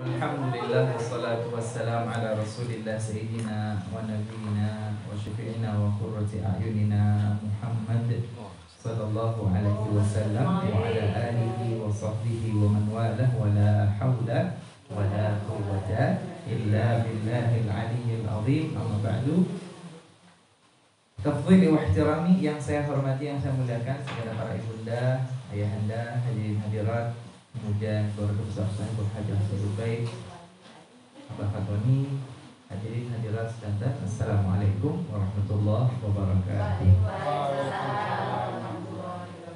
Alhamdulillah wassalatu wassalam ala rasulillah sayyidina wa nabiyina wa syafi'ina wa qurrati a'yunina Muhammad sallallahu alaihi wasallam wa ala alihi wa sahbihi wa man walah wa la hawla wa la quwwata illa billahil aliyyil azim. Amma ba'du. Tafdhili wa ihtirami, yang saya hormati, yang saya muliakan segala para ibunda, ayahanda, hadirin hadirat, kemudian keluarga besar saya Berhaji Hasanul Baik, Abah Fatoni, hadirin hadirat sekalian, assalamualaikum warahmatullahi wabarakatuh.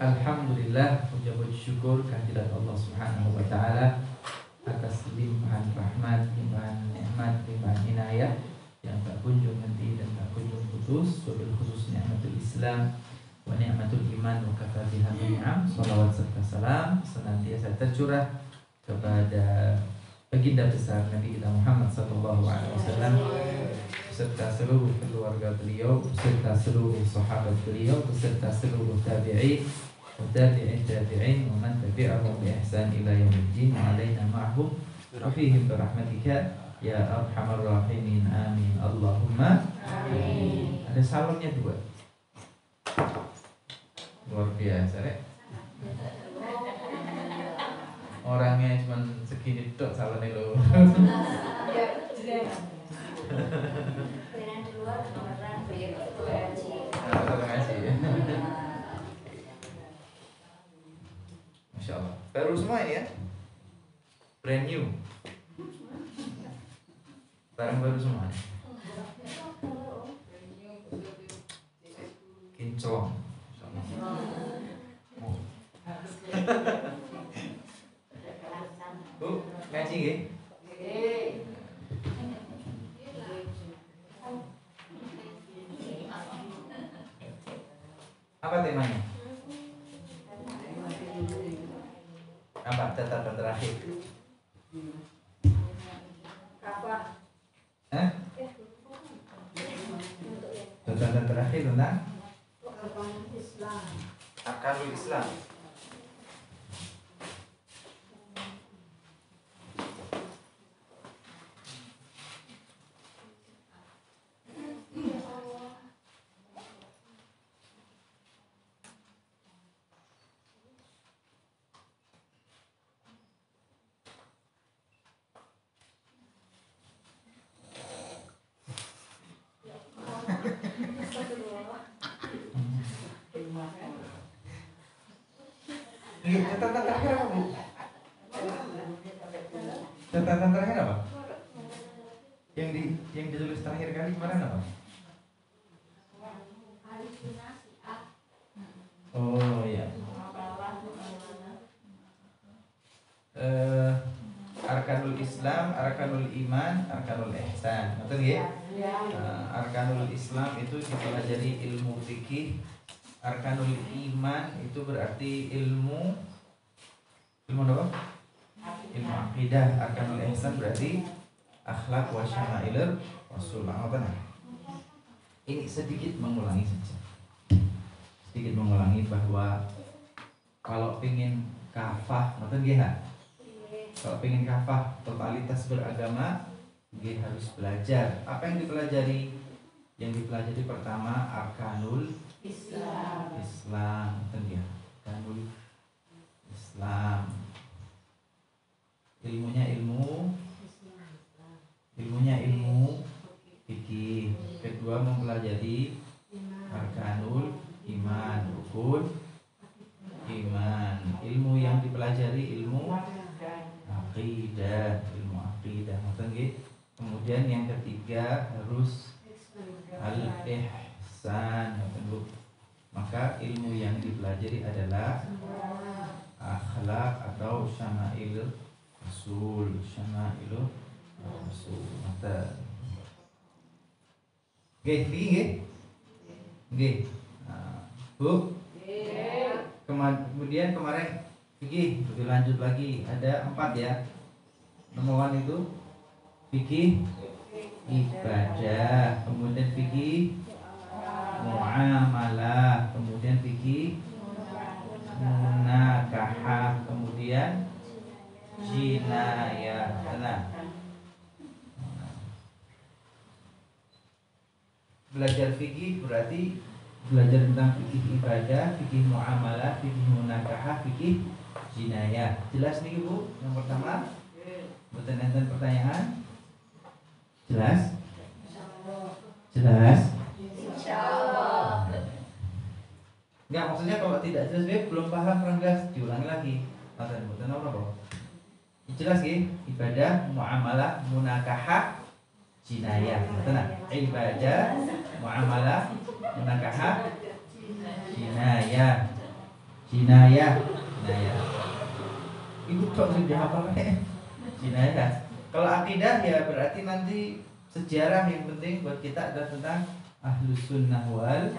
Alhamdulillah, puja puji syukur kehadirat Allah Subhanahu wa taala atas limpahan rahmat, limpahan nikmat, limpahan inayah yang tak kunjung henti dan tak kunjung putus, wabil khusus nikmatul Islam wa ni'matul iman wa kafa biha ni'am. Salawat serta salam senantiasa tercurah kepada baginda besar Nabi kita Muhammad sallallahu alaihi wasallam beserta seluruh keluarga beliau, beserta seluruh sahabat beliau, beserta seluruh tabi'in wa tabi'in tabi'in wa man tabi'ahum bi ihsan ila yaumiddin wa alaina ma'hum wa fihim bi rahmatika ya arhamar rahimin, amin Allahumma amin. Ada salonnya dua. Luar biasa, Rek. Orangnya cuma segini tok salonnya lo. Masya Allah. Baru semua ini ya. Brand new. Barang baru semua. Kinclong. Bu, ngaji nggih? Apa temanya? Apa catatan terakhir? Catatan terakhir tentang Arkanul Islam. Catatan terakhir apa, Bu? Catatan terakhir apa? Yang ditulis terakhir kali kemarin apa? Oh iya. Arkanul Islam, Arkanul Iman, Arkanul Ihsan. Betul ya? Arkanul Islam itu dipelajari ilmu fikih. Arkanul Iman itu berarti ilmu apa? Ilmu akidah. Arkanul Ihsan berarti akhlak wa syama'ilur Rasul. Ini sedikit mengulangi saja. Sedikit mengulangi bahwa kalau ingin kafah, betul ya? Kalau ingin kafah totalitas beragama, dia harus belajar. Apa yang dipelajari? Yang dipelajari pertama Arkanul Islam, betul ya? Arkanul Islam. Ilmunya ilmu fikih. Kedua mempelajari Arkanul Iman, rukun iman. Ilmu yang dipelajari ilmu akidah, betul nggih? Kemudian yang ketiga harus al-ihsan, betul. Maka ilmu yang dipelajari adalah akhlak atau syama'ilur Rasul, Betul. Nggih. Bu. Kemudian kemarin fikih, lebih lanjut lagi ada 4 ya. Nomor 1 itu fikih ibadah, kemudian fikih muamalah, kemudian fikih munakahah, kemudian jinayah. Nah, belajar fikih berarti belajar tentang fikih ibadah, fikih muamalah, fikih munakahah, fikih jinayah. Jelas nih Bu? Yang pertama, betul enten pertanyaan? Jelas? Jelas? Insyaallah. Enggak, maksudnya kalau tidak jelas belum paham kurang jelas, diulangi lagi. Betul apa, Bu? Jelas ya? Ibadah, muamalah, munakahah, jinayah. Betul enggak? Ibadah, muamalah, munakahah, jinayah. Jinayah. Ibu kok sudah hafal jinayah. Kalau akidah ya berarti nanti sejarah yang penting buat kita adalah tentang Ahlus Sunnah wal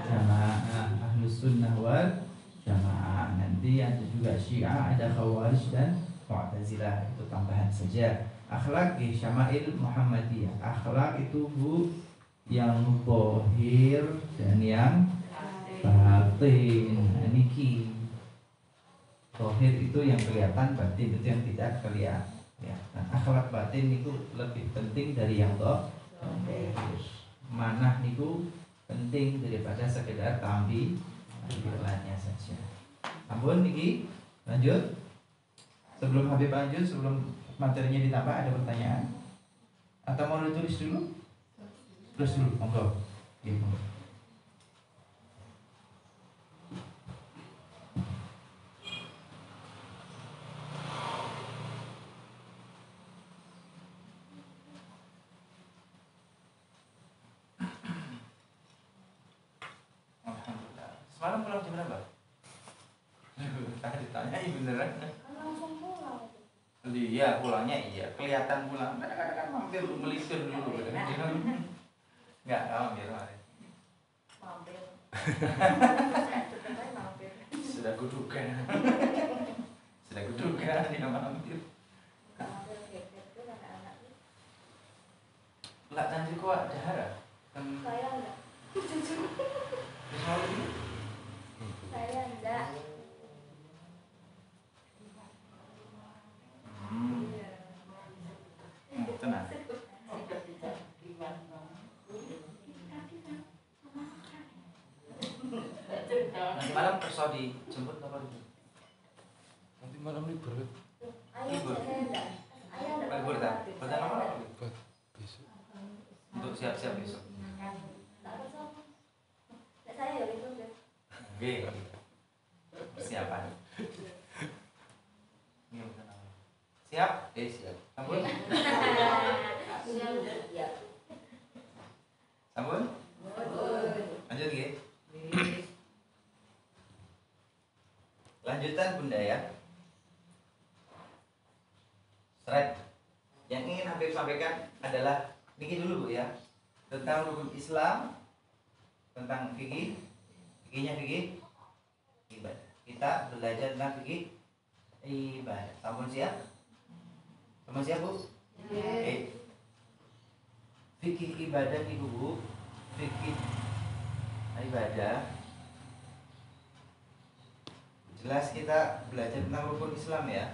Jamaah. Ahlus Sunnah wal Jamaah. Nanti ada juga Syiah, ada Khawarij dan Mu'tazilah, itu tambahan saja. Akhlak di Syama'il Muhammadiyah. Akhlak itu Bu yang zahir dan yang batin. Niki. Zahir itu yang kelihatan, batin itu yang tidak kelihatan. Ya, nah, akhlak batin itu lebih penting dari yang zahir. Manah itu penting daripada sekedar tampilannya saja. Ampun niki, lanjut. Sebelum Habib lanjut, sebelum materinya ditambah, ada pertanyaan? Atau mau ditulis dulu? Tulis dulu, monggo. Oke, monggo. Alhamdulillah. Semalam pulang jam berapa? Ditanyain beneran. Iya, pulangnya iya, kelihatan pulang. Kadang-kadang mampir melipir dulu. Enggak, mampir. Sudah kuduga. Sudah kuduga dia mampir. Lah nanti kok ada hara? Saya enggak. Saya enggak. Tenang. Nanti malam perso dijemput apa gitu? Nanti malam libur kan? Libur. Libur tak? Pertama apa? Buat besok. Untuk siap-siap besok. Saya ya itu. Oke. Persiapan. Ini bukan apa. Siap? Siap. Sambun? Sambun? Lanjut ya. Lanjutan Bunda ya. Slide yang ingin Habib sampaikan adalah ini dulu Bu ya, tentang rukun Islam, tentang fikih, fikihnya fikih ibadah. Kita belajar tentang fikih ibadah. Sampun siap? Sampun siap Bu? Oke. Fikih ibadah itu Bu, fikih ibadah. Jelas kita belajar tentang rukun Islam ya.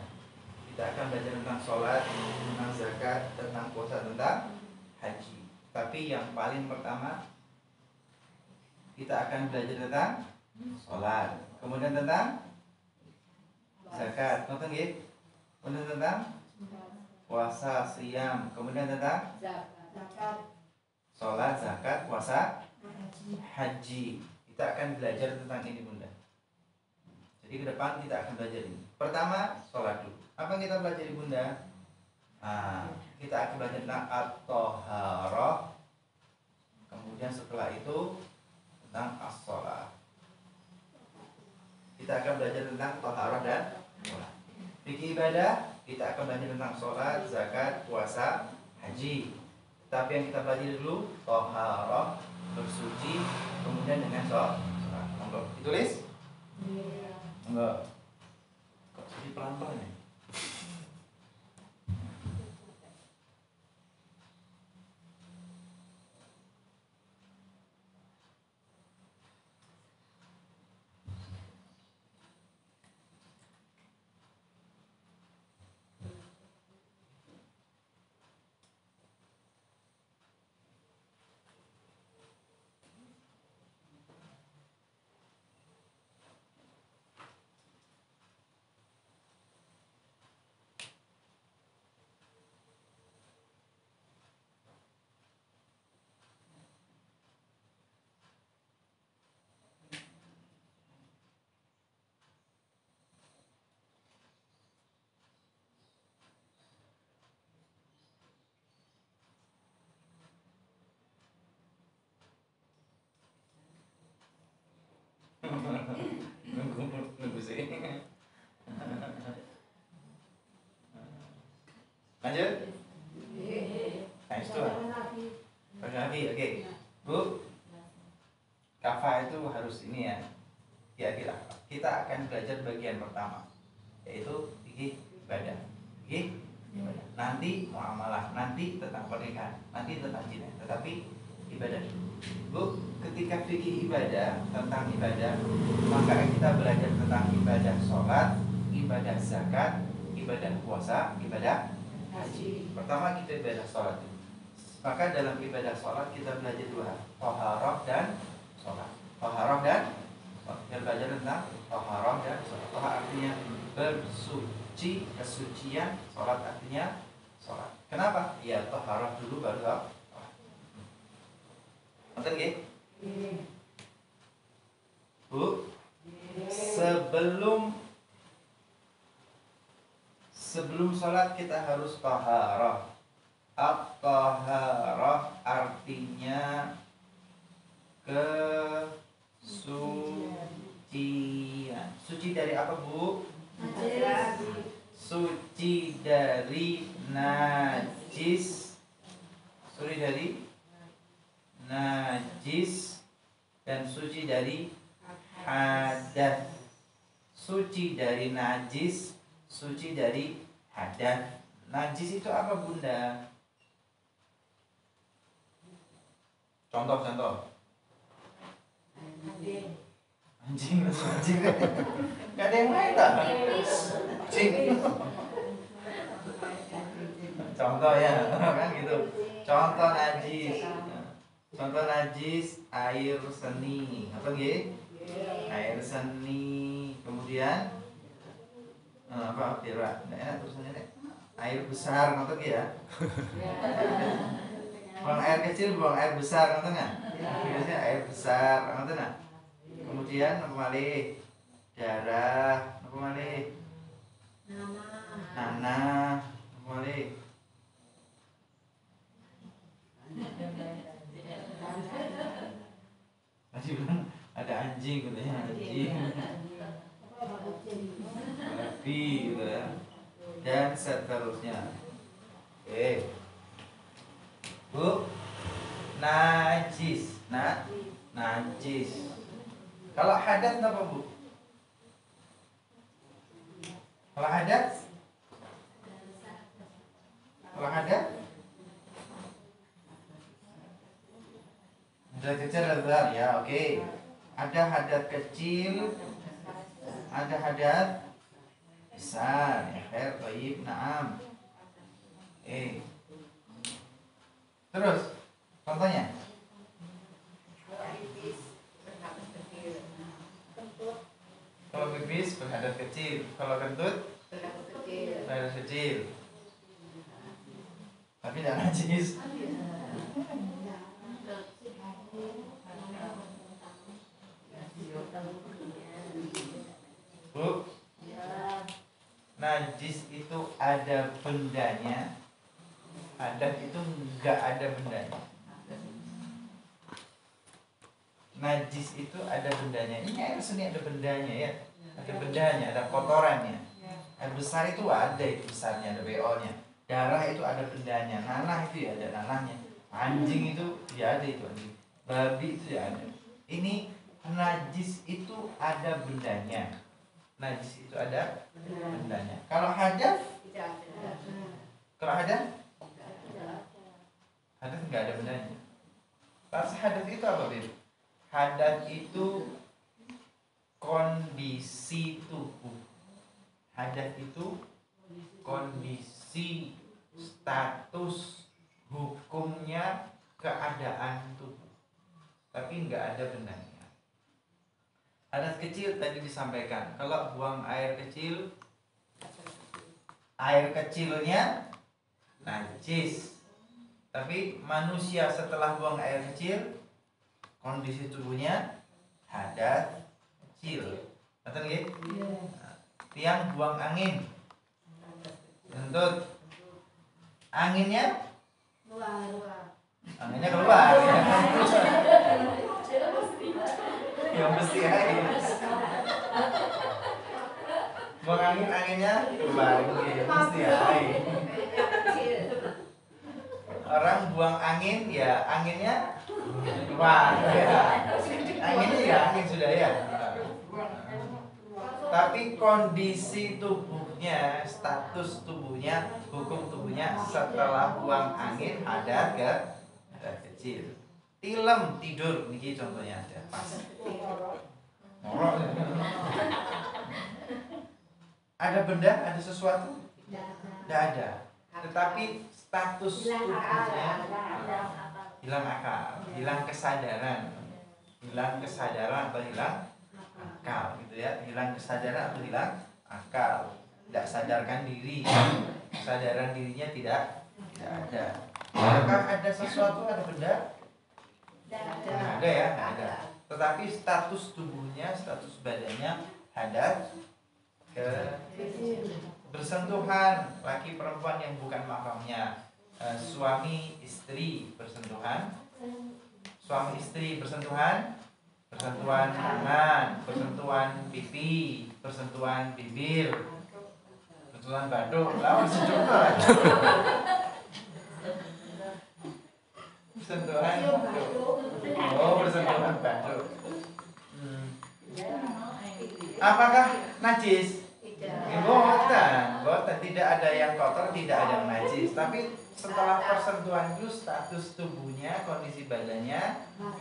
Kita akan belajar tentang sholat, tentang zakat, tentang puasa, tentang haji. Tapi yang paling pertama kita akan belajar tentang sholat, kemudian tentang zakat, nonton ya, kemudian tentang puasa, siyam, kemudian tentang sholat, zakat, puasa, haji. Kita akan belajar tentang ini Bunda. Jadi ke depan kita akan belajar ini. Pertama, sholat dulu. Apa yang kita belajar Bunda? Kita akan belajar tentang at-thaharah. Kemudian setelah itu tentang as-sholat. Kita akan belajar tentang thaharah dan sholat. Fikih ibadah, kita akan belajar tentang sholat, zakat, puasa, haji. Tapi yang kita belajar dulu thaharah, bersuci, kemudian dengan sholat. Monggo ditulis? Enggak. Kok jadi pelan-pelan ya? sih. Lanjut. Nah itu lagi, oke. Bu, kafah itu harus ini ya. Ya kita akan belajar bagian pertama, yaitu ibadah. Ibadah. Nanti muamalah, nanti tentang pernikahan, nanti tentang zina. Tetapi ibadah. Bu, ketika fikih ibadah, tentang ibadah, maka kita belajar tentang ibadah sholat, ibadah zakat, ibadah puasa, ibadah haji. Pertama kita ibadah sholat. Maka dalam ibadah sholat kita belajar dua hal, taharah dan sholat. Taharah dan kita belajar tentang taharah dan sholat. Taharah artinya bersuci, kesucian. Sholat artinya sholat. Kenapa? Ya taharah dulu baru sholat. Ngerti nggih? Bu, sebelum sholat kita harus taharah. At-taharah artinya kesucian. Suci dari apa, Bu? Suci dari najis. Suci dari najis dan suci dari hadas. Suci dari najis, suci dari hadas. Najis itu apa, Bunda? Contoh. Anjing. Gak ada yang lain tak? Anjing. Contoh ya, kan gitu. Contoh najis. Contoh najis air seni. Apa nggih? Air seni. Kemudian apa? Tira. Nggak enak tulisannya deh. Air besar, ngerti ya? Buang air kecil, buang air besar, ngerti nggak? Biasanya air besar, ngerti nggak? Kemudian apa malih? Darah, apa malih? Nanah, apa malih? Tadi bilang ada anjing, katanya anjing. Babi, gitu ya. Dan seterusnya. Oke. Bu, najis. Najis. Kalau hadas apa, Bu? Kalau hadas? Hadas kecil ada besar ya, oke. Ada hadas kecil, ada hadas besar. Ya, khair, thayyib, na'am. Terus, contohnya. Kalau pipis berhadas kecil, kalau kentut berhadas kecil. Tapi tidak najis. Bu, najis itu ada bendanya, hadas itu enggak ada bendanya. Najis itu ada bendanya. Ini air seni ada bendanya ya. Ada bendanya, ada kotorannya. Air besar itu ada itu besarnya, ada BO-nya. Darah itu ada bendanya. Nanah itu ya ada nanahnya. Anjing itu ya ada itu anjing. Babi itu ya ada. Ini najis itu ada bendanya. Najis itu ada bendanya. Kalau hadas? Kalau hadas? Hadas enggak ada bendanya. Pas hadas itu apa, Bib? Hadas itu kondisi tubuh. Hadas itu kondisi, status, hukumnya, keadaan tubuh. Tapi enggak ada bendanya. Hadas kecil tadi disampaikan. Kalau buang air kecil, air kecilnya najis. Tapi manusia setelah buang air kecil, kondisi tubuhnya hadas kecil. Betul nggih? Tiang buang angin, kentut, anginnya keluar. Yang mesti air. Buang angin, anginnya keluar. Mesti air. Orang buang angin ya anginnya keluar ya. Anginnya ya angin sudah ya. Tapi kondisi tubuhnya, status tubuhnya, hukum tubuhnya setelah buang angin hadas kecil. Tilem tidur niki contohnya ada pas. Ada benda, ada sesuatu? Tidak ada. Tetapi status tubuhnya hilang akal, hilang kesadaran atau hilang akal gitu ya, hilang kesadaran atau hilang akal, tidak sadarkan diri, kesadaran dirinya tidak ada. Apakah ada sesuatu, ada benda? Tidak ada ya, tidak ada. Tetapi status tubuhnya, status badannya hadas ke bersentuhan laki perempuan yang bukan mahramnya, suami istri bersentuhan, suami istri bersentuhan, bersentuhan tangan, bersentuhan pipi, bersentuhan bibir, bersentuhan batuk, lawan sejumlah. Bersentuhan batuk. Oh, bersentuhan batuk. Apakah najis? Boten, tidak ada yang kotor, tidak ada yang najis. Tapi setelah persentuhan itu status tubuhnya, kondisi badannya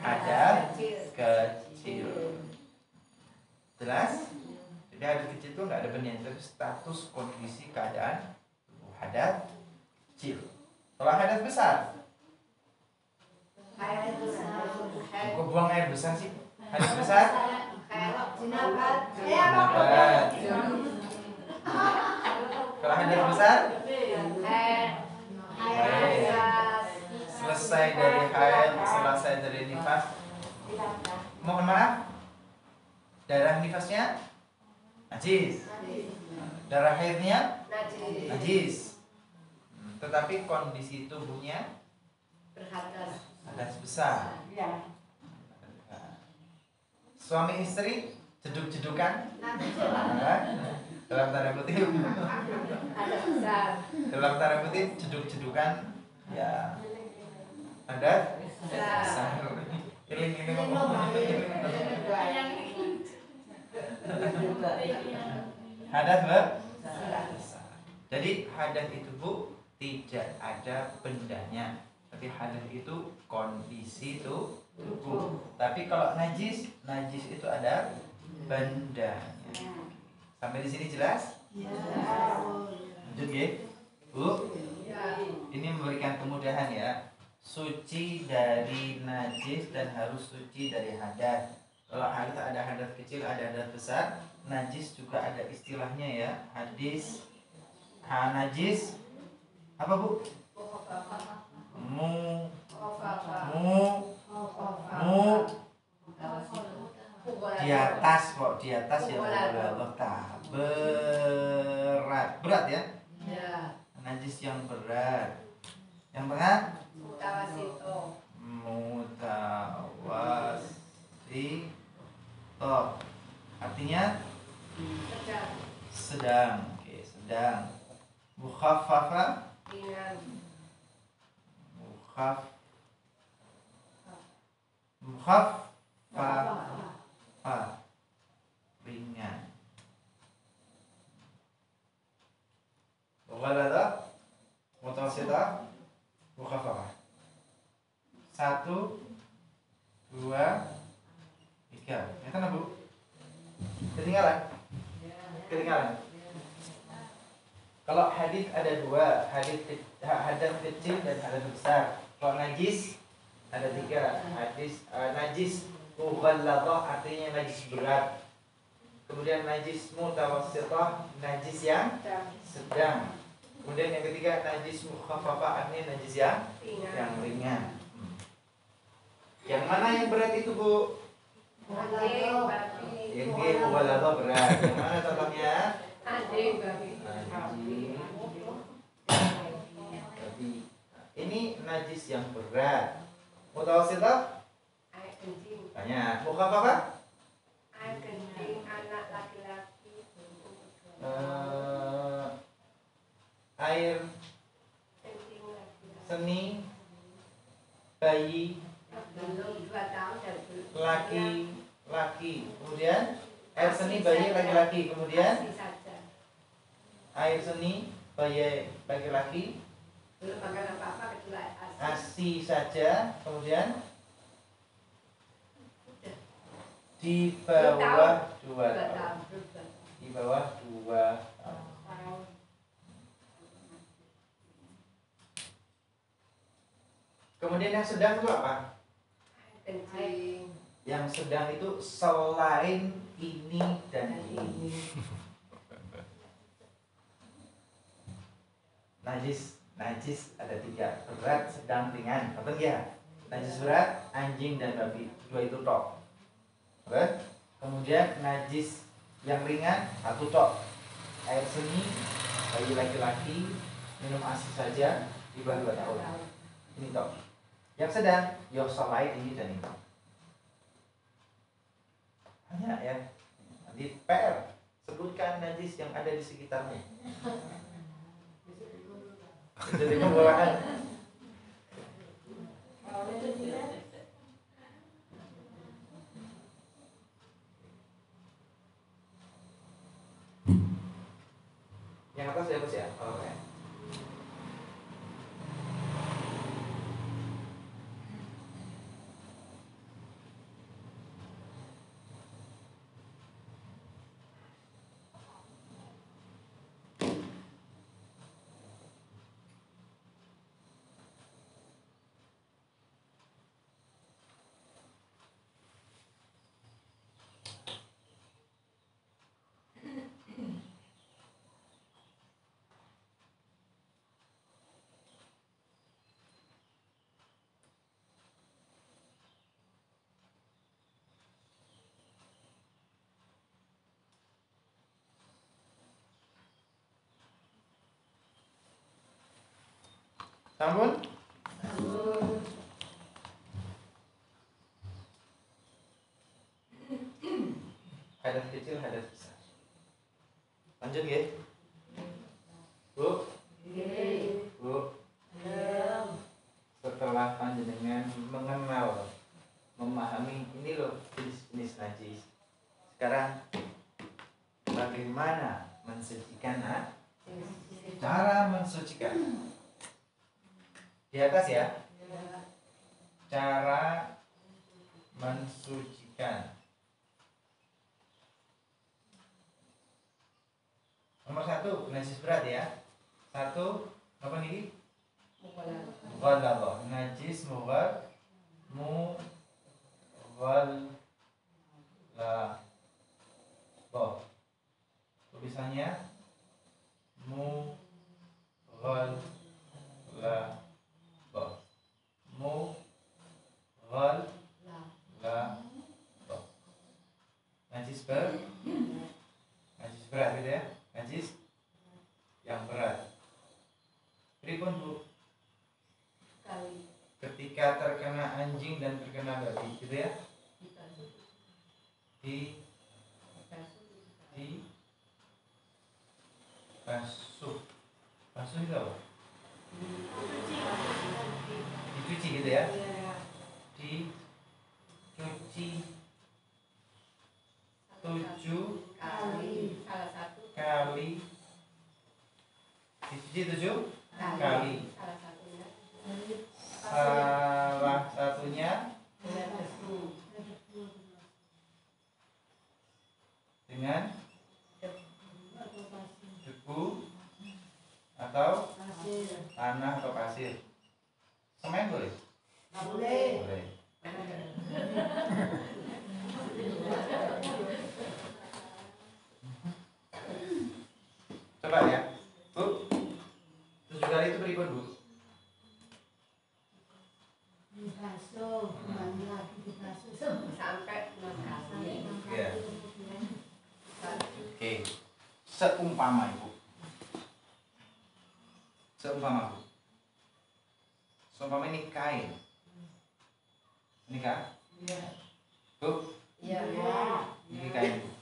ada kecil. Jelas? Jadi ada kecil itu nggak ada benih, tapi status kondisi keadaan tubuh hadas kecil. Kalau hadas besar, kok buang air besar sih? Hadas besar? Jenabat. Kalau hadas besar? Selesai dari haid, selesai dari nifas. Mohon maaf, darah nifasnya najis, darah haidnya najis. Tetapi kondisi tubuhnya hadas besar. Suami istri jeduk-jedukan dalam tanda kutip, dalam tanda kutip jeduk-jedukan ya ada besar. Ini ngomong hadas besar. Jadi hadas itu Bu tidak ada bendanya, tapi hadas itu kondisi tubuh. Tapi kalau najis itu ada bendanya. Sampai di sini jelas? Lanjut ya, Bu. Ini memberikan kemudahan ya. Suci dari najis dan harus suci dari hadas. Kalau hadas ada hadas kecil, ada hadas besar. Najis juga ada istilahnya ya. Najis apa Bu? Di atas kok, di atas ya Allah berat ya. Najis yang berat. Yang tengah mutawasito, artinya sedang. Oke, sedang. Mukhaffafa ringan. Mughalladha, mutawassithah, mukhaffafah. 1, 2, 3. Ya kan Bu? Ketinggalan? Kalau hadis ada 2, hadas kecil dan hadas besar. Kalau najis ada 3. Najis mughalladhah artinya najis berat. Kemudian najis mutawassithah, najis yang sedang. Kemudian yang ketiga najis mukhaffafah, artinya najis yang ringan. Yang mana yang berat itu Bu? Yang mughalladhah berat. Yang mana contohnya? Ini najis yang berat. Mutawassithah? Tanya. Mukhaffafah? Air seni bayi laki-laki, kemudian air seni bayi laki-laki, kemudian air seni bayi laki-laki ASI saja, kemudian di bawah 2 tahun. Di bawah 2 tahun. Kemudian yang sedang itu apa? Yang sedang itu selain ini dan ini. Najis ada 3, berat, sedang, ringan. Betul ya? Najis berat, anjing dan babi, 2 itu tok. Betul? Kemudian najis yang ringan 1 tok. Air seni, bayi laki-laki, minum ASI saja di bawah 2 tahun. Ini tok. Yang sedang, yo selain ini dan ini. Hanya ya. Nanti PR, sebutkan najis yang ada di sekitarmu. Jadi pembuahan. Yang atas siapa sih ya? Oke. Sampun? Hadas kecil, hadas besar. Lanjut ya. Bu. Bu. Setelah panjenengan mengenal, memahami ini loh jenis-jenis najis. Sekarang bagaimana mensucikan? Cara mensucikan. Di atas ya. Cara mensucikan. Nomor 1, najis berat ya. 1, apa ini? Mughalladhah. Najis mughalladhah. Tulisannya mughalladhah. Najis berat gitu ya. Najis yang berat. Pripun Bu? Ketika terkena anjing dan terkena babi gitu ya. Di basuh. Basuh itu apa? Dicuci gitu ya. Dicuci 7 kali. Dicuci 7 kali. Salah satunya dengan debu atau tanah atau pasir. Semen boleh? Boleh. Coba ya, Bu. 7 kali itu berikut Bu. Dibasuh, kembali lagi dibasuh sampai 6 kali. Ya. Oke. Seumpama Ibu. Seumpama Bu. Seumpama ini kain. Ini kan? Bu. Iya. Ini kain Bu.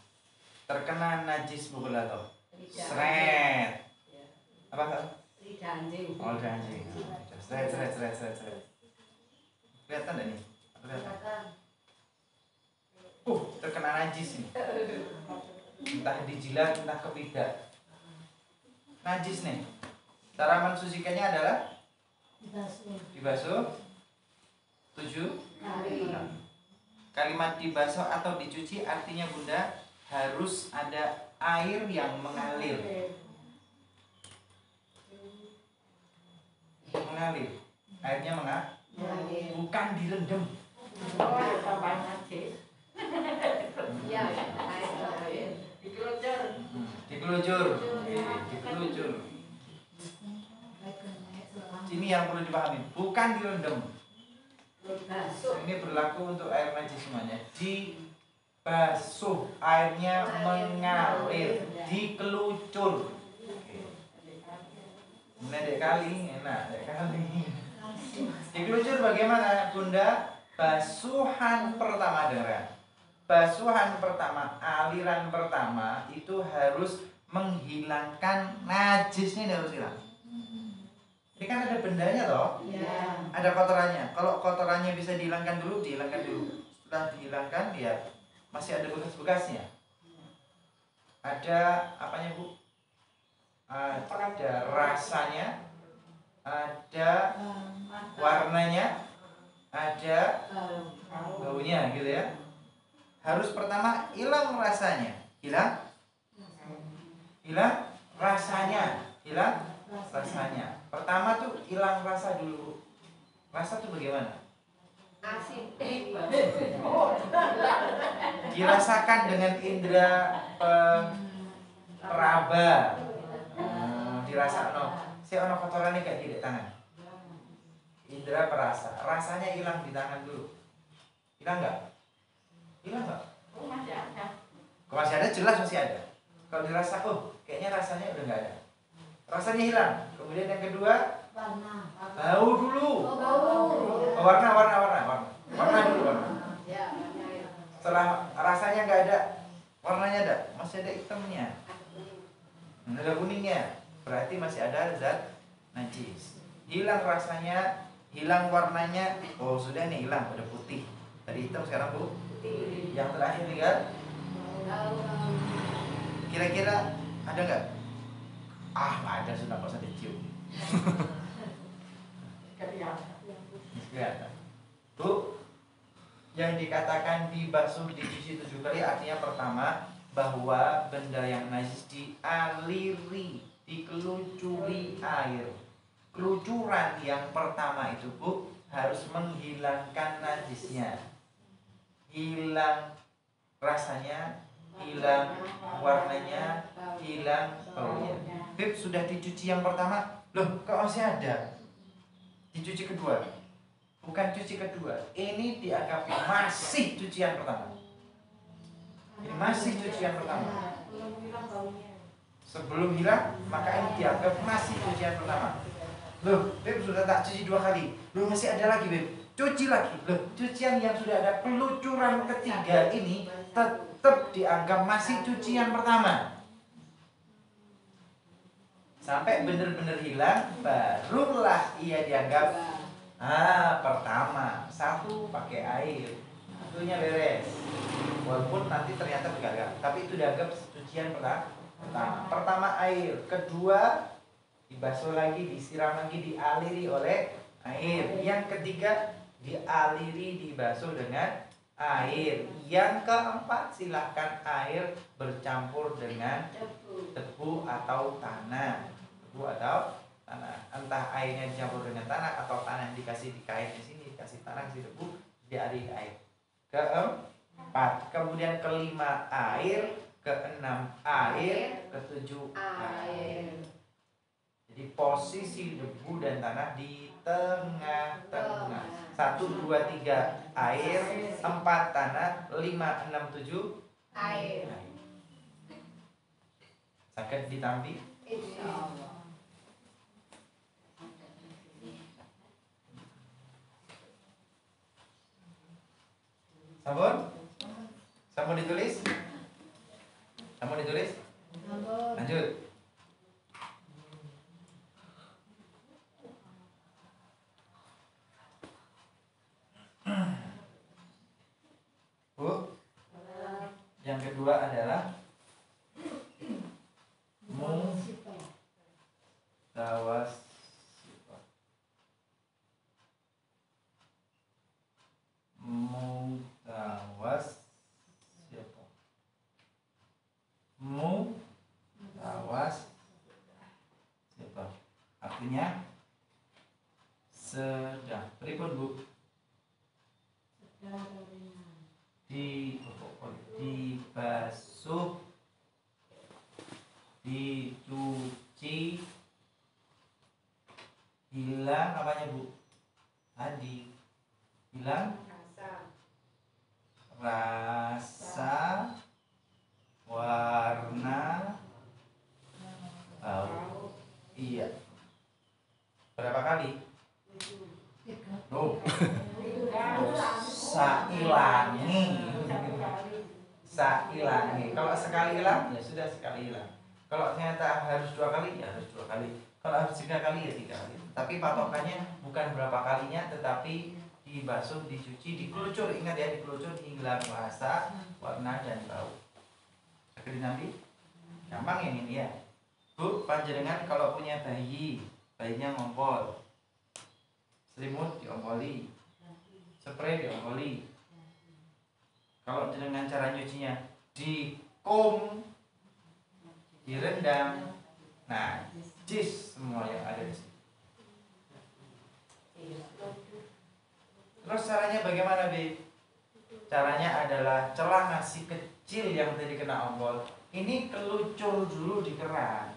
Terkena najis mughalladhah. Sret. Apa? Lidah anjing. Oh, lidah anjing. Sret. Kelihatan enggak nih? Kelihatan. Terkena najis ini. Entah dijilat, entah kepidak. Najis nih. Cara mensucikannya adalah dibasuh 7 kali. Kalimat dibasuh atau dicuci artinya Bunda harus ada air yang mengalir. Mengalir. Airnya mengalir. Bukan direndam. Dikelujur. Ini yang perlu dipahami, bukan direndam. Ini berlaku untuk air najis semuanya. Dibasuh, airnya mengalir, dikelucur. Dek kali, enak, dek kali. Dikelucur bagaimana, Bunda? Basuhan pertama, dengar. Basuhan pertama, aliran pertama itu harus menghilangkan najisnya, harus hilang. Ini kan ada bendanya toh, ya. Ada kotorannya. Kalau kotorannya bisa dihilangkan dulu, dihilangkan dulu. Setelah dihilangkan, ya masih ada bekas-bekasnya. Ada apanya Bu? Ada rasanya, ada warnanya, ada baunya, gitu ya. Harus pertama hilang rasanya, hilang rasanya, rasanya. Pertama tuh hilang rasa dulu. Rasa tuh bagaimana? Asin. Dirasakan dengan indera peraba. Dirasa si ono kotoran gak di tangan. Indera perasa. Rasanya hilang di tangan dulu. Hilang nggak? Hilang nggak? Masih ada. Kalau masih ada, jelas masih ada. Kalau dirasa, kayaknya rasanya udah nggak ada. Rasanya hilang. Kemudian yang kedua, bau dulu. Warna dulu. Setelah rasanya nggak ada, warnanya ada, masih ada hitamnya, ada kuningnya, berarti masih ada zat najis. Hilang rasanya, hilang warnanya. Oh sudah nih, hilang, udah putih. Tadi hitam, sekarang putih. Yang terakhir tinggal. Kira-kira ada nggak? Nggak ada, sudah nggak usah dicium. Kelihatan. Bu, yang dikatakan dibasuh dicuci 7 kali artinya pertama bahwa benda yang najis dialiri, dikelucuri air. Kelucuran yang pertama itu Bu harus menghilangkan najisnya. Hilang rasanya, hilang warnanya, hilang baunya. Beb, sudah dicuci yang pertama, loh kok masih ada? Dicuci kedua, bukan cuci kedua, ini dianggap masih cucian pertama. Ini masih cucian pertama. Sebelum hilang, maka ini dianggap masih cucian pertama. Loh, Beb sudah tak cuci 2 kali, loh masih ada lagi Beb, cuci lagi. Loh, cucian yang sudah ada pelucuran ketiga ini tetap dianggap masih cucian pertama. Sampai benar-benar hilang, barulah ia dianggap pertama. 1 pakai air, satunya beres. Walaupun nanti ternyata gagal, tapi itu dianggap cucian pertama. Pertama air, kedua dibasuh lagi, disiram lagi, dialiri oleh air. Yang ketiga dialiri, dibasuh dengan air. Yang keempat silahkan air bercampur dengan tebu atau tanah. Entah airnya dicampur dengan tanah atau tanah dikasih dikait di sini, dikasih tanah, kasih tebu, dialiri air. Keempat, kemudian kelima air, keenam air, ketujuh air. Jadi posisi debu dan tanah di tengah-tengah. 1, 2, 3 air, 4 tanah, 5, 6, 7 air. Sakit ditampi? Insyaallah. Sampun? Sampun ditulis? Lanjut. kedua adalah mutawasithah. Mutawasithah. Mutawasithah. Artinya sedang. Pripun Bu? Dibasuh, dicuci, hilang apanya Bu? Tadi hilang rasa, warna, bau. Iya. Berapa kali? Sailangi. Kalau sekali hilang ya sudah sekali hilang. Kalau ternyata harus 2 kali ya harus 2 kali. Kalau harus 3 kali ya 3 kali. Tapi patokannya bukan berapa kalinya, tetapi dibasuh, dicuci, dikelucur. Ingat ya, dikelucur, hilang rasa, warna dan bau. Sekali nanti gampang ini ya. Bu, panjenengan kalau punya bayi, bayinya ngompol, selimut diompoli, spray diompoli. Kalau dengan cara nyucinya dikum, direndam, nah jis semua yang ada di sini. Terus caranya bagaimana, Bi? Caranya adalah celana si kecil yang tadi kena ompol ini kelucur dulu di keran.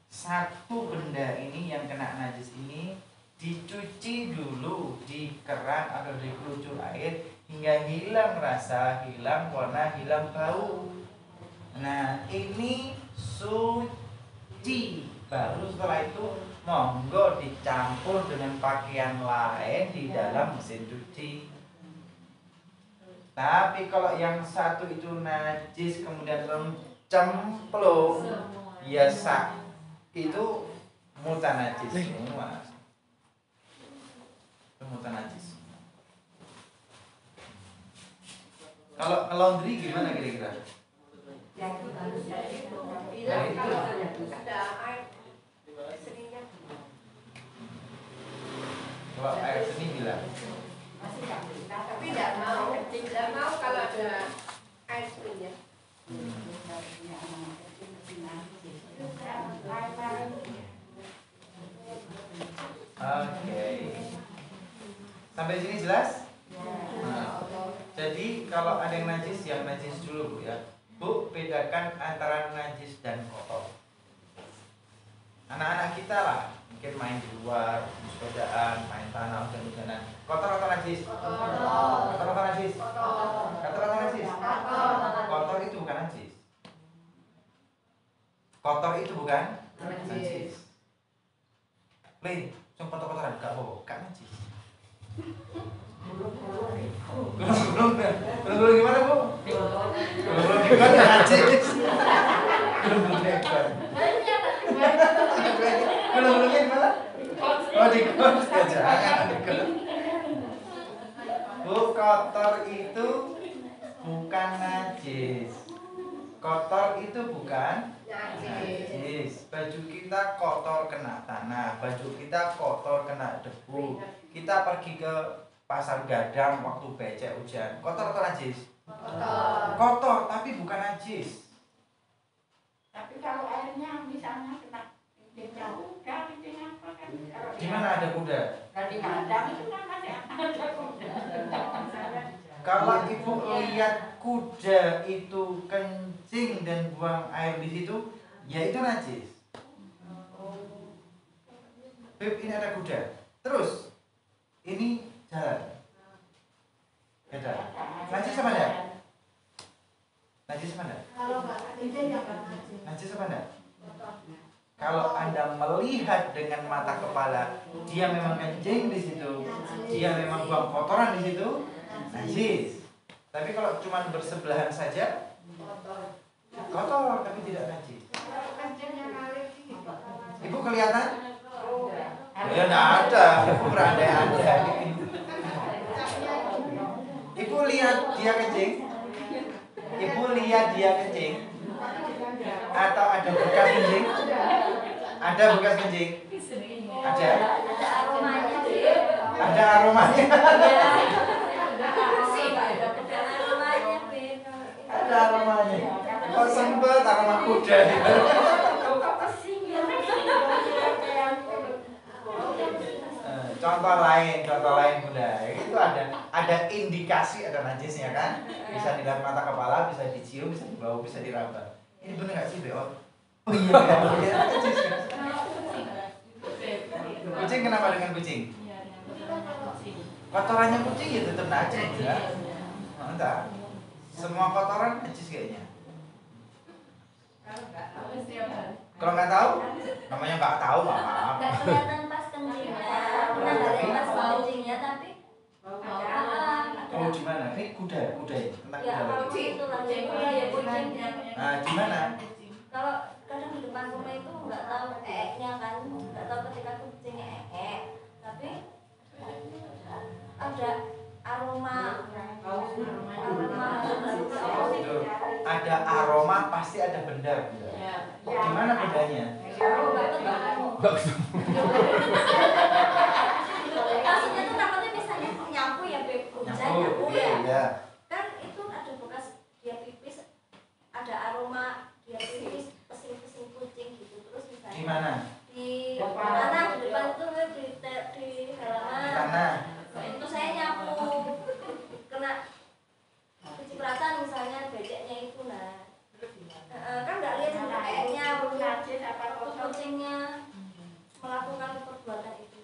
Satu benda ini yang kena najis ini dicuci dulu di keran atau dikelucur air hingga hilang rasa, hilang warna, hilang bau. Nah, ini suci. Baru setelah itu monggo dicampur dengan pakaian lain di dalam mesin cuci. Tapi kalau yang satu itu najis kemudian cemplung, biasa itu mutanajis semua. Itu mutanajis. Kalau laundry gimana kira-kira? Yang itu harus Nah, itu. kalau ada air seninya Kalau air seni bilang masih nggak bisa, tapi nggak mau kalau ada air seninya. Oke. Sampai sini jelas? Nah, jadi kalau ada yang najis dulu Bu ya. Bu, bedakan antara najis dan kotor. Anak-anak kita lah, mungkin main di luar, sepedaan, main tanah, hujan-hujanan. Kotor atau najis? Kotor atau najis? Kotor atau najis? Kotor itu bukan najis. Kotor itu bukan najis. Lin, cuma kotor-kotoran, gak apa-apa, gak najis. Belum gimana Bu? Belum ekor najis. Belum ekor. Belum gimana? Oh di kos jangan. Bu, kotor itu bukan najis. Kotor itu bukan najis. Baju kita kotor kena tanah, baju kita kotor kena debu. Kita pergi ke pasar gadang waktu becek hujan, kotor atau najis? Kotor, tapi bukan najis. Tapi kalau airnya misalnya kena kuda, apa kan? Gimana ada kuda? Dari kandang itu kan masih ada kuda. Kalau ibu lihat kuda itu kencing dan buang air di situ, ya itu najis. Beb, ini ada kuda. Terus ini jalan. Beda. Najis apa enggak? Najis apa enggak? Kalau nggak najis ya nggak najis. Najis apa enggak? Kalau Anda melihat dengan mata kepala, dia memang kencing di situ, dia memang buang kotoran di situ, najis. Tapi kalau cuma bersebelahan saja, kotor tapi tidak najis. Ibu kelihatan? Ya enggak ada, ibu berandai-andai. Ibu lihat dia kencing? lihat dia kencing? Atau ada bekas kencing? Ada bekas kencing? Ada? Ada aromanya sih. Ada aromanya? Ada aromanya. Kok sempet aroma kuda? Contoh lain Bunda. Itu ada indikasi ada najisnya kan? Bisa dilihat mata kepala, bisa dicium, bisa dibau, bisa diraba. Ini bener nggak sih, Beo? Oh iya, ya, najis kan? Kucing kenapa dengan kucing? Kotorannya kucing ya tetap najis ya. Entah. Semua kotoran najis kayaknya. Kalau nggak tahu, namanya nggak tahu maaf. Nggak kelihatan pas kencingnya, nggak kelihatan pas kencingnya, tapi Oh di mana? Ini kuda ya, tentang ya kuda. kalau itu langsung ya kucing. Nah, di mana? Kalau kadang di depan rumah itu nggak tahu nya kan, nggak tahu ketika kucingnya tapi ada aroma. Tuh, ada aroma pasti ada benda. Di mana bendanya? Maksudnya tuh takutnya misalnya nyapu ya beb, nyapu ya. Iya. Kan itu ada bekas dia pipis, ada aroma dia pipis pesing-pesing kucing gitu terus misalnya. Di mana? Di mana di depan itu di halaman. Di tanah. Itu saya nyapu kena kecipratan misalnya beceknya itu nah. Kan nggak lihat sampai kayaknya kucingnya melakukan perbuatan itu.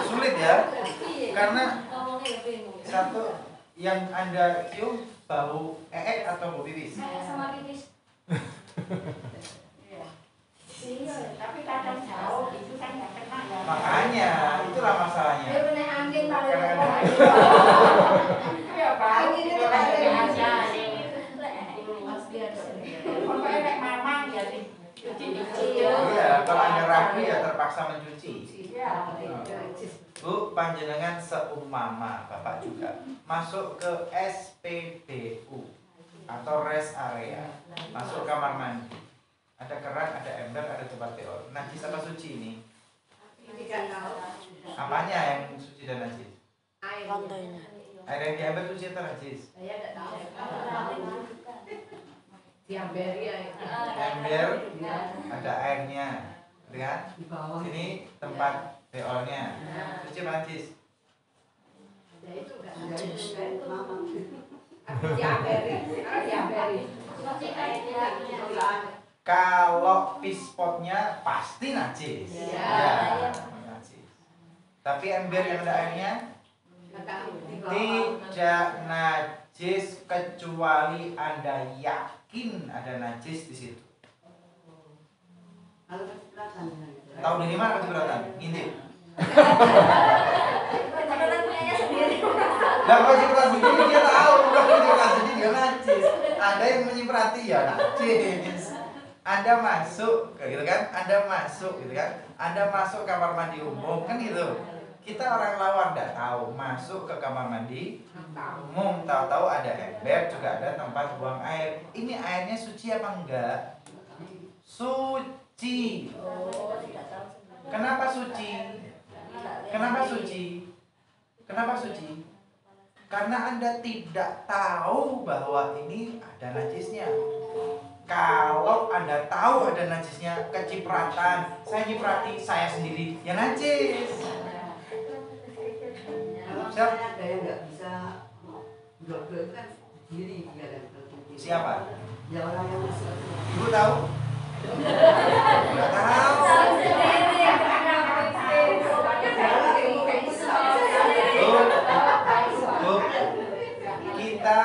Sulit ya? Iya. Karena Ngomongnya ya bingung. satu yang Anda cium bau atau bau pipis? Sama pipis. Iya. Tapi kadang jauh itu kan nggak kena ya. Makanya itulah masalahnya. Dia bener angin paling Kadang-kadang Iya Pak. Angin itu Ada paling aja. Pasti ada. Pokoknya kayak mama ya dicuci. Iya, kalau Anda ragu ya terpaksa mencuci. Iya. Bu, panjenengan seumpama Bapak juga masuk ke SPBU atau rest area, masuk kamar mandi. Ada keran, ada ember, ada tempat teor. Najis apa suci ini? Tidak tahu. Apanya yang suci dan najis? Air. Air yang di ember suci atau najis? Saya tidak tahu. Diamberi ya. Ember ada airnya, lihat. Sini tempat teornya. Suci apa najis? Ya itu enggak. Diamberi. Kalau diamberi. Kalau pispotnya pasti najis. Iya. Najis. Tapi ember yang ada airnya Enggak tahu. tidak najis kecuali Anda yakin ada najis di situ. Tahu dari mana kecipratan? Ngintip. Kebetulan punyanya sendiri. Lah kalau kecipratan sendiri dia tahu, kalau kecipratan sendiri dia najis. Ada yang menyiprati ya najis. Anda masuk, kayak gitu kan? Anda masuk, gitu kan? Anda masuk kamar mandi umum, kan gitu. Kita orang luar tidak tahu masuk ke kamar mandi umum, tahu-tahu ada ember, juga ada tempat buang air. Ini airnya suci apa enggak? Suci. Kenapa suci? Kenapa suci? Kenapa suci? Karena Anda tidak tahu bahwa ini ada najisnya. Kalau Anda tahu ada najisnya, kecipratan, saya nyiprati, saya sendiri, ya najis. Siapa ada yang nggak bisa blok-blok kan sendiri dia kan. Siapa? Ya orang yang masuk. Ibu tahu? Nggak tahu. Bu, kita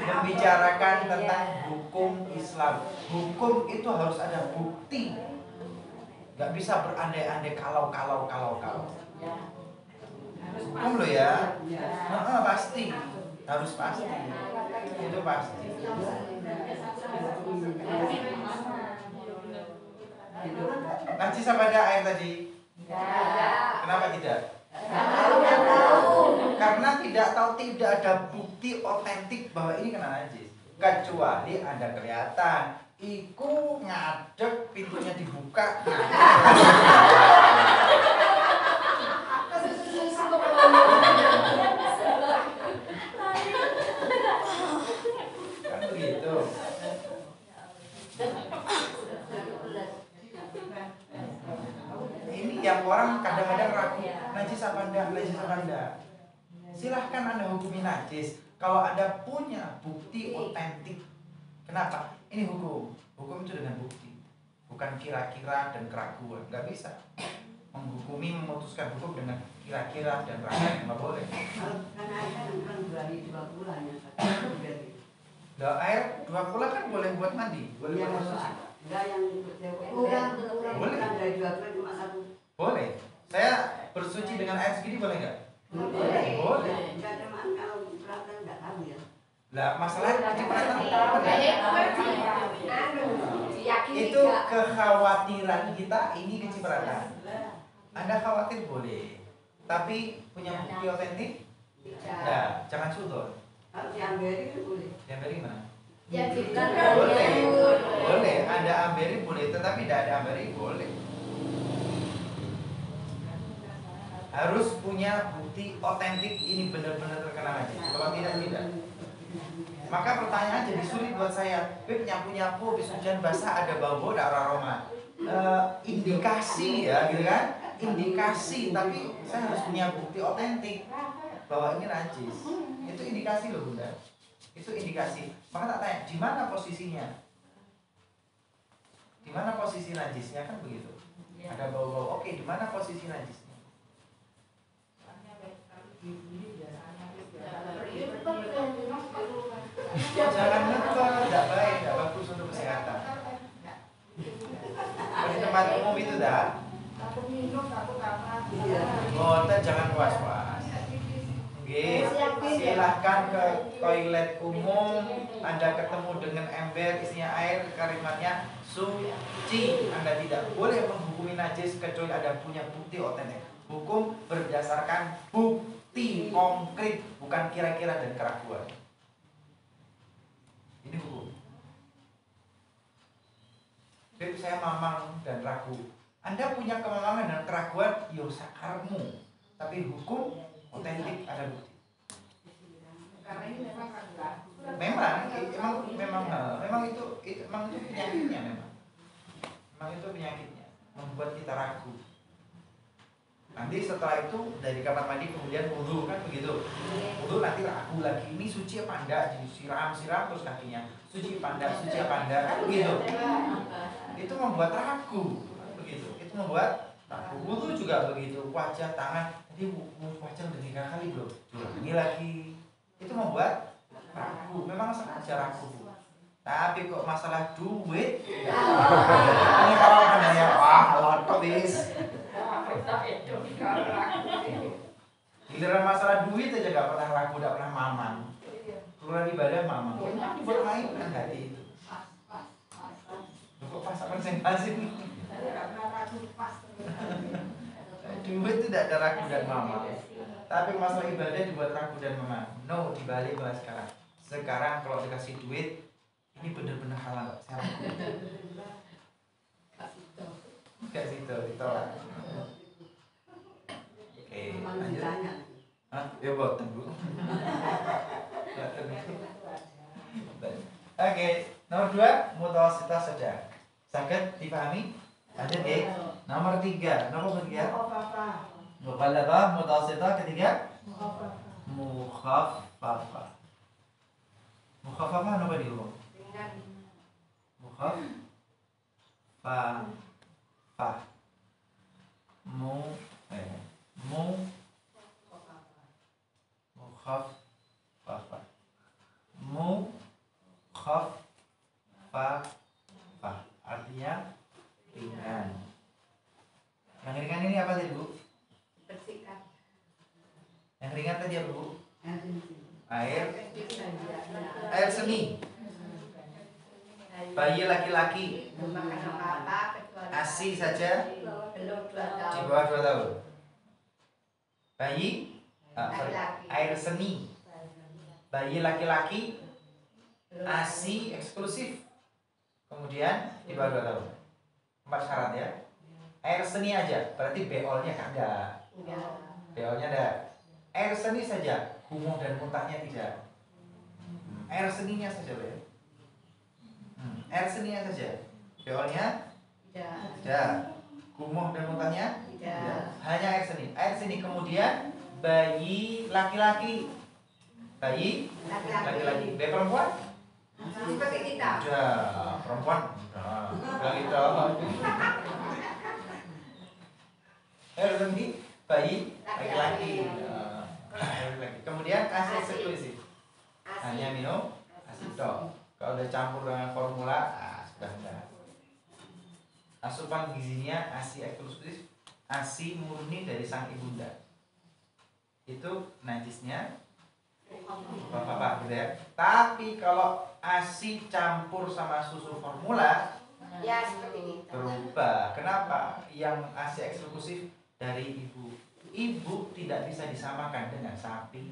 membicarakan tentang hukum Islam. Hukum itu harus ada bukti. Nggak bisa berandai-andai kalau. Hukum lo ya. Pasti. Harus pasti. Itu pasti. Najis apa ada air tadi? Kenapa tidak? Karena tidak tahu, tidak ada bukti otentik bahwa ini kena najis. kecuali Anda kelihatan iku ngadeg pintunya dibuka. Kan begitu. Ini yang orang kadang-kadang ragu, najis apa enggak, najis apa enggak. Silahkan Anda hukumi najis kalau Anda punya bukti otentik. Kenapa? Ini hukum. Hukum itu dengan bukti, bukan kira-kira dan keraguan. Nggak bisa menghukumi, memutuskan hukum dengan kira-kira dan keraguan. Nggak boleh. Karena air kan 2 hari 2 bulan ya. Nah, air 2 bulan kan boleh buat mandi, boleh buat bersuci. Enggak yang untuk cewek. Boleh. Dari 2 bulan cuma 1. Boleh. Saya bersuci dengan air segini boleh nggak? Boleh. Boleh. Enggak cuma kalau peraturan enggak tahu ya. Lah masalahnya kecepatan itu kekhawatiran kita ini kecipratan. Anda khawatir boleh, tapi punya bukti otentik? Nah, jangan sudon. Kalau diambil itu boleh. Diamberi mana? Ya kita Boleh, boleh. Anda amberi boleh, tetapi tidak ada amberi boleh. Harus punya bukti otentik ini benar-benar terkena najis. Kalau tidak, tidak. Maka pertanyaan jadi sulit buat saya. Beb, nyapu-nyapu habis hujan basah ada bau-bau, ada aroma. Indikasi ya, gitu kan? Indikasi, tapi saya harus punya bukti otentik bahwa ini najis. Itu indikasi loh Bunda. Itu indikasi. Maka tak tanya, di mana posisinya? Di mana posisi najisnya, kan begitu? Ada bau-bau. Oke, di mana posisi najisnya? Jangan ngetol, tidak baik, tidak bagus untuk kesehatan. Di tempat umum itu dah. Oh, jangan was-was. Oke, silahkan ke toilet umum. Anda ketemu dengan ember isinya air, kalimatnya suci. Anda tidak boleh menghukumi najis kecuali Anda punya bukti otentik. Hukum berdasarkan bukti konkret, bukan kira-kira dan keraguan. Ini hukum. Beb, saya mamang dan ragu. Anda punya kemamangan dan keraguan, yo sakarmu. Tapi hukum otentik ada bukti. Karena ini memang ragu. Memang itu penyakitnya memang. Memang itu penyakitnya, membuat kita ragu. Nanti setelah itu dari kamar mandi kemudian wudu, kan begitu. Wudu nanti ragu lagi, ini suci apa enggak, disiram terus kakinya. Suci apa enggak, kan begitu. Itu membuat ragu, begitu. Itu membuat ragu. Wudu juga begitu, wajah, tangan. Jadi wajah udah 3 kali belum? Ini lagi. Itu membuat ragu. Memang sengaja ragu. Tapi kok masalah duit, ini kalau ya wah lotok bis. Giliran masalah duit aja gak pernah ragu, gak pernah mamang. Keluar ibadah mamang. Buat main kan hati itu. Kok pasangan sing-pasing. Duit itu tidak ada ragu dan mamang. Tapi masalah ibadah dibuat ragu dan mamang. No, dibalik bahas sekarang. Sekarang kalau dikasih duit, ini benar-benar halal. Saya Gak situ, ditolak. Oke, lanjut. Hah? Ya boten Bu. Oke, nomor 2 mutawasitas saja. Saged dipahami? Lanjut ya. Nomor 3, nomor ketiga. Muqallabah mutawasitah ketiga. Mukhaffafah. Mukhaffafah apa di lu? Mukhaffafah. Mukhaffafah artinya ringan. Yang ringan ini apa tadi Bu? Bersihkan. Yang ringan tadi apa Bu? Air seni. Bayi laki-laki Makan apa-apa kecuali ASI saja belum 2 di tahun. bawah 2 tahun. Bayi Laki-laki. air seni. Bayi laki-laki ASI eksklusif. Kemudian di bawah 2 tahun. 4 syarat ya. Air seni aja, berarti BO-nya kagak. BO-nya ada. Air seni saja, kumuh dan muntahnya tidak. Air seninya saja, ya. Air seninya saja. BO-nya tidak. Kumuh dan muntahnya tidak. Hanya air seni. Air seni kemudian bayi laki-laki. Bayi laki-laki. Bayi perempuan? Seperti kita. Udah, perempuan. Udah gitu. Air seni bayi laki-laki. Kemudian ASI eksklusif. Hanya minum ASI tok. Kalau udah campur dengan formula, sudah enggak. Asupan gizinya ASI eksklusif, ASI murni dari sang ibunda. Itu najisnya bapak gitu ya. Tapi kalau ASI campur sama susu formula, Ya seperti ini. berubah. Kenapa? Yang ASI eksklusif dari ibu. Ibu tidak bisa disamakan dengan sapi.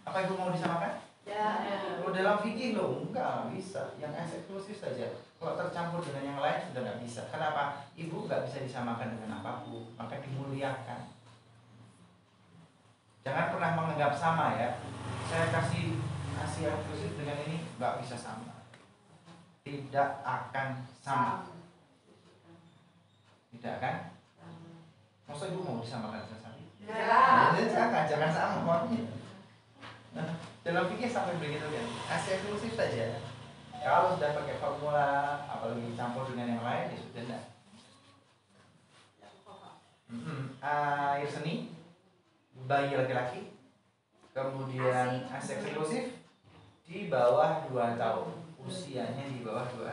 Apa ibu mau disamakan? Kalau dalam fikih lo enggak bisa. Yang ASI eksklusif saja. Kalau tercampur dengan yang lain sudah nggak bisa. Kenapa? Ibu nggak bisa disamakan dengan apapun. Maka dimuliakan. Jangan pernah menganggap sama ya. Saya kasih ASI eksklusif dengan ini nggak bisa sama. Tidak akan sama. Tidak kan? Masa ibu mau disamakan dengan sapi? Jangan sama maunya. Nah, dalam fikih sampai begitu kan. ASI eksklusif saja. Kalau sudah pakai formula, apalagi campur dengan yang lain, ya sudah enggak. Air seni, bayi laki-laki, kemudian ASI eksklusif di bawah 2 tahun. Usianya di bawah 2.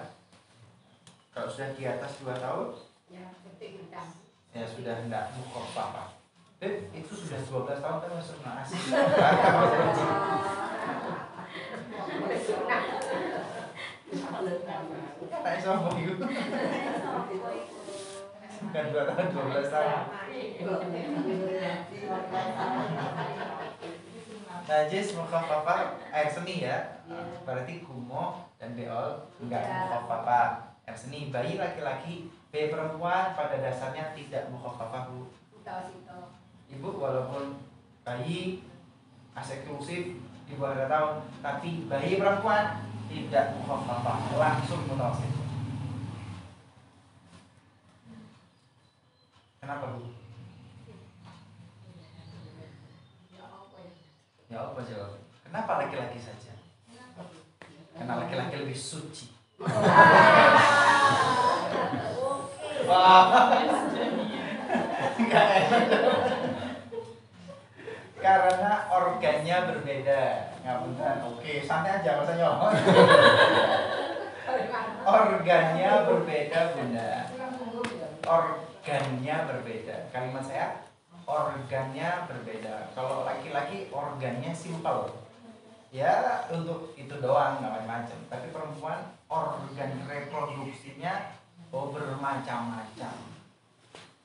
Kalau sudah di atas 2 tahun, ya sudah enggak mukhaffafah. Itu sudah 12 tahun kan masuk ASI. Kan sama itu. Bukan 2 tahun, 12 tahun. Najis mukhaffafah air seni ya. Berarti kumo dan beol enggak mukhaffafah. Air seni bayi laki-laki, bayi perempuan pada dasarnya tidak mukhaffafah, Bu. Ibu walaupun bayi ASI eksklusif di bawah 2 tahun, tapi bayi perempuan tidak mukhaffafah, langsung mutawasit. Kenapa, Bu? Ya apa jawab? Kenapa laki-laki saja? Karena laki-laki lebih suci. Wah, nggak enak. Karena organnya berbeda. Nggak benar. Oke, santai aja masa nyolong. Organnya berbeda, Bunda. Organnya berbeda. Kalimat saya, organnya berbeda. Kalau laki-laki organnya simpel. Ya untuk itu doang, nggak macam-macam. Tapi perempuan organ reproduksinya bermacam-macam.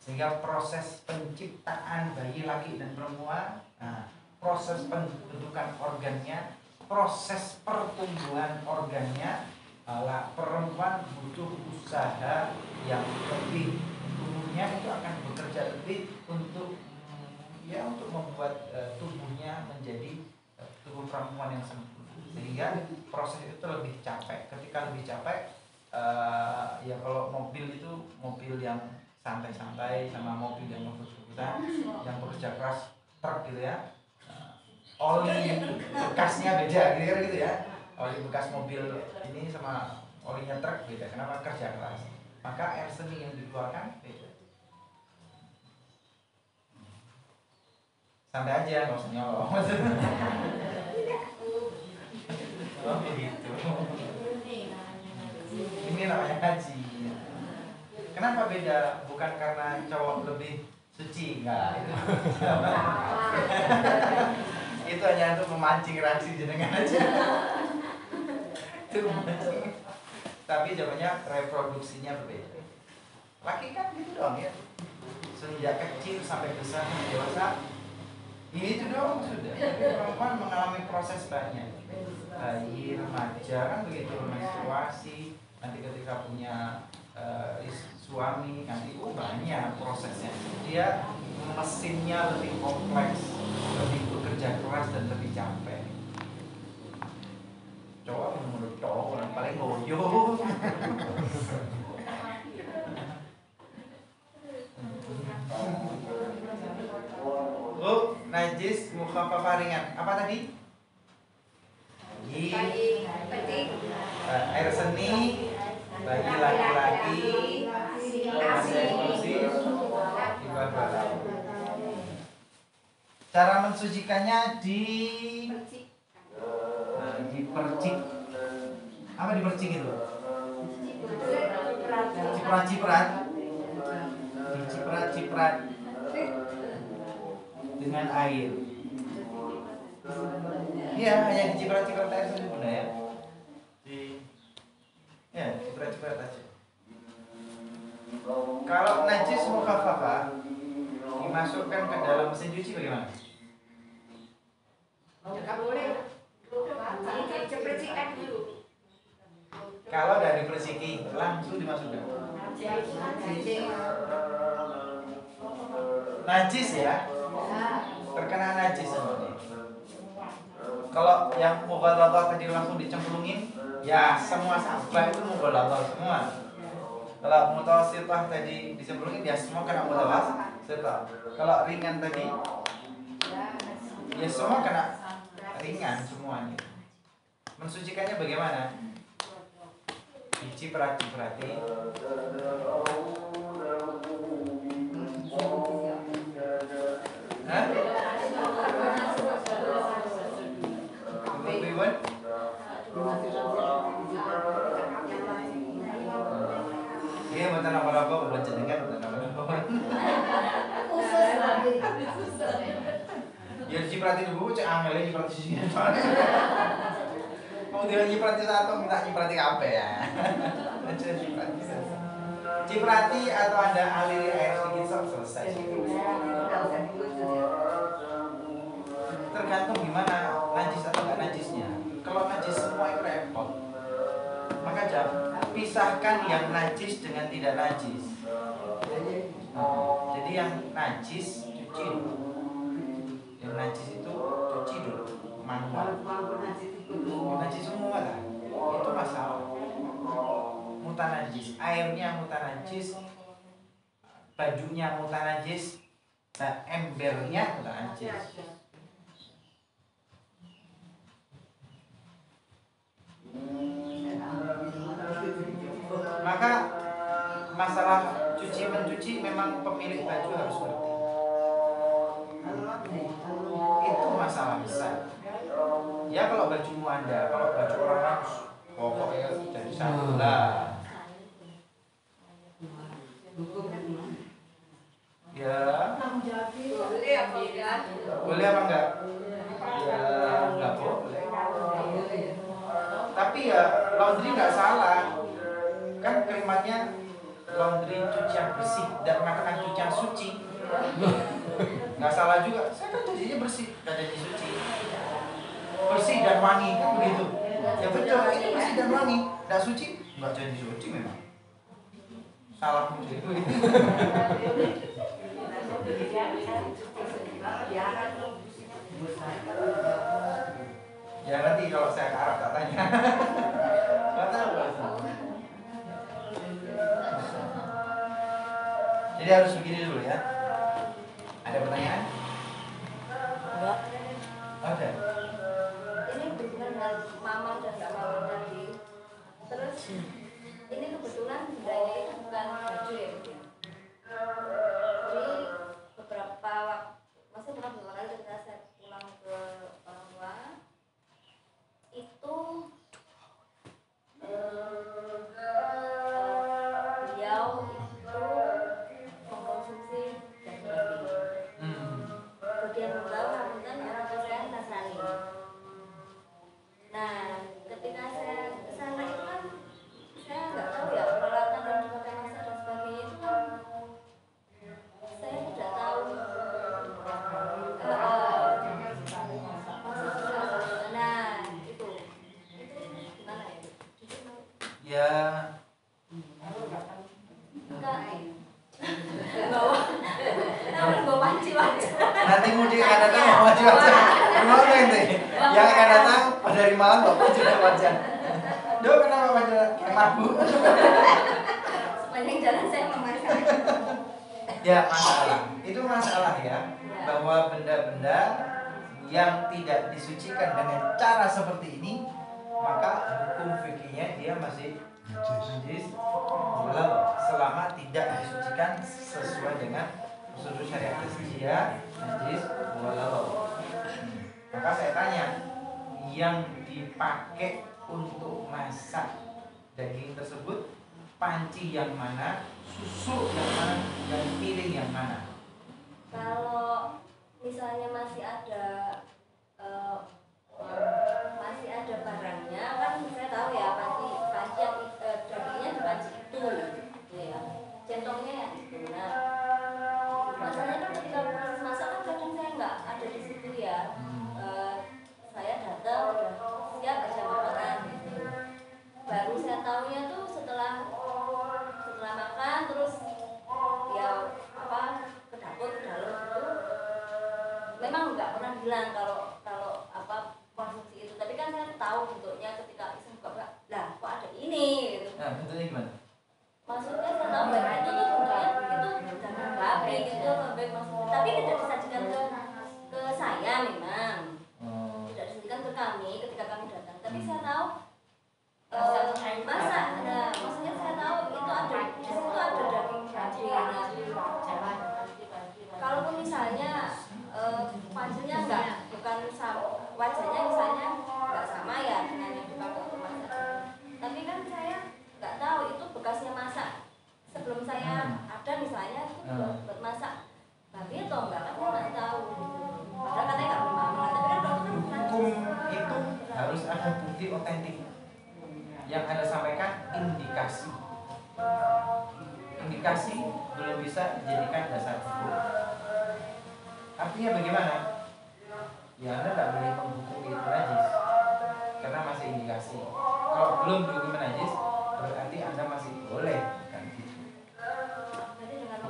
Sehingga proses penciptaan bayi laki dan perempuan, proses pembentukan organnya, proses pertumbuhan organnya, perempuan butuh usaha yang lebih. Tubuhnya itu akan bekerja lebih untuk untuk membuat tubuhnya menjadi tubuh perempuan yang sempurna. Sehingga proses itu lebih capek. Ketika lebih capek, ya kalau mobil itu mobil yang santai-santai sama mobil yang ngebut-ngebutan, yang bekerja keras, truk gitu ya. Oli bekasnya beda, kira-kira gitu ya. Oli bekas mobil ini sama olinya truk beda. Kenapa? Kerja keras. Maka air seni yang dikeluarkan beda. Santai aja, nggak usah nyolong. Oh begitu. Ini namanya haji. Kenapa beda? Bukan karena cowok lebih suci, enggak. Itu hanya untuk memancing reaksi jenengan aja. Itu memancing. Tapi jawabannya reproduksinya berbeda. Laki kan gitu dong ya. Sejak kecil sampai besar sampai dewasa Itu doang sudah. Tapi perempuan mengalami proses banyak. Bayi, remaja kan begitu, menstruasi, nanti ketika punya suami, nanti banyak prosesnya. Dia mesinnya lebih kompleks, lebih bekerja keras dan lebih capek. Cowok menurut cowok yang paling goyo. Najis mukhaffafah ringan. Apa tadi? Air seni bagi laki-laki masih eksklusif di bawah 2 tahun. Cara mensucikannya dipercik. Apa dipercik itu? Ciprat-ciprat. Diciprat-ciprat dengan air. Iya, hanya diciprat-ciprat air saja bunda ya. Ya, ciprat-ciprat aja. Kalau najis mukhaffafah dimasukkan ke dalam mesin cuci bagaimana? Enggak boleh. Dipercikan dulu. Kalau dari persiki langsung dimasukkan. Najis ya, terkena najis semuanya. Kalau yang mughalladah tadi langsung dicemplungin, ya semua sampah itu mughalladah semua. Kalau mutawassithah tadi dicemplungin, ya semua kena mutawassithah. Kalau ringan tadi, ya semua kena ringan semuanya. Mensucikannya bagaimana? Diciprat-ciprati. Hah? Bagaimana? Iya, bukan apa-apa, bukan jenengan, bukan apa-apa. Ya diciprati dulu, cek angel nyiprati sini. Mau dia nyiprati satu, minta nyiprati apa ya? Ciprati atau Anda aliri air sedikit selesai. Tergantung gimana najis atau enggak najisnya. Kalau najis semua itu repot. Maka pisahkan yang najis dengan tidak najis. Jadi yang najis cuci dulu. Yang najis itu cuci dulu, manual. Najis semua lah. Itu masalah. Mutanajis, airnya mutanajis, bajunya mutanajis, dan embernya mutanajis. Maka masalah cuci mencuci memang pemilik baju harus ngerti. Itu masalah besar. Ya kalau bajumu Anda, kalau baju orang lain pokoknya jadi satu lah. Ya. Boleh apa enggak? Ya enggak boleh. Tapi ya laundry enggak salah. Kan kalimatnya laundry cucian bersih dan mengatakan cucian suci. Enggak salah juga. Saya kan jadinya bersih, enggak jadi suci. Bersih dan wangi kan begitu. Ya betul, itu bersih dan wangi. Enggak suci, enggak jadi suci memang. Salah itu. Ya nanti kalau saya ke Arab tak tanya. Nggak tahu. Jadi harus begini dulu ya. Ada pertanyaan? Enggak. Ada. Ini hubungan dengan mamam dan nggak mamam tadi. Terus ini kebetulan budaya itu bukan baju ya, Bu. Jadi beberapa waktu, masih pernah beberapa kali ketika saya pulang ke orang tua itu beliau itu mengkonsumsi daging babi. wajan. Gimana ente? Yang akan datang pada hari malam bapak juga wajan. Dok, kenapa wajan kayak mabuk? Sepanjang jalan saya memasak. Ya masalah. Itu masalah ya. Bahwa benda-benda yang tidak disucikan dengan cara seperti ini, maka hukum fikihnya dia masih najis walau selama tidak disucikan sesuai dengan prosedur syariat dia najis walau. Maka saya tanya, yang dipakai untuk masak daging tersebut panci yang mana, susu yang mana, dan piring yang mana? Kalau misalnya masih ada barangnya, kan saya tahu ya panci yang dagingnya di panci itu, gitu ya. Centongnya yang itu. Nah, masalahnya kan ketika proses masak kan kadang saya nggak ada di situ ya. Saya datang udah siap aja makanan gitu. Baru saya tahunya tuh setelah makan terus ya ke dapur ke dalam itu memang nggak pernah bilang kalau konsumsi itu, tapi kan saya tahu bentuknya ketika iseng buka lah kok ada ini gitu. Nah, bentuknya gimana? Maksudnya saya tahu bahwa itu tuh bentuknya itu jangan babi gitu baik maksudnya, tapi tidak disajikan ke saya memang tidak disajikan ke kami ketika kami datang, tapi saya tahu masak. Nah, maksudnya saya tahu itu ada di situ ada daging babi. Kalaupun misalnya pancinya bukan wajahnya misalnya nggak sama ya dengan yang dipakai untuk masak, tapi kan saya nggak tahu itu bekasnya masak sebelum saya ada misalnya itu buat masak babi atau enggak, kan saya nggak tahu. Padahal katanya nggak boleh makan, tapi kan kalau Hukum itu harus ada bukti otentik. Yang Anda sampaikan indikasi. Indikasi belum bisa dijadikan dasar hukum. Artinya bagaimana? Ya Anda tidak boleh menghukumi itu najis karena masih indikasi. Kalau belum dihukumi najis, berarti Anda masih boleh kan gitu.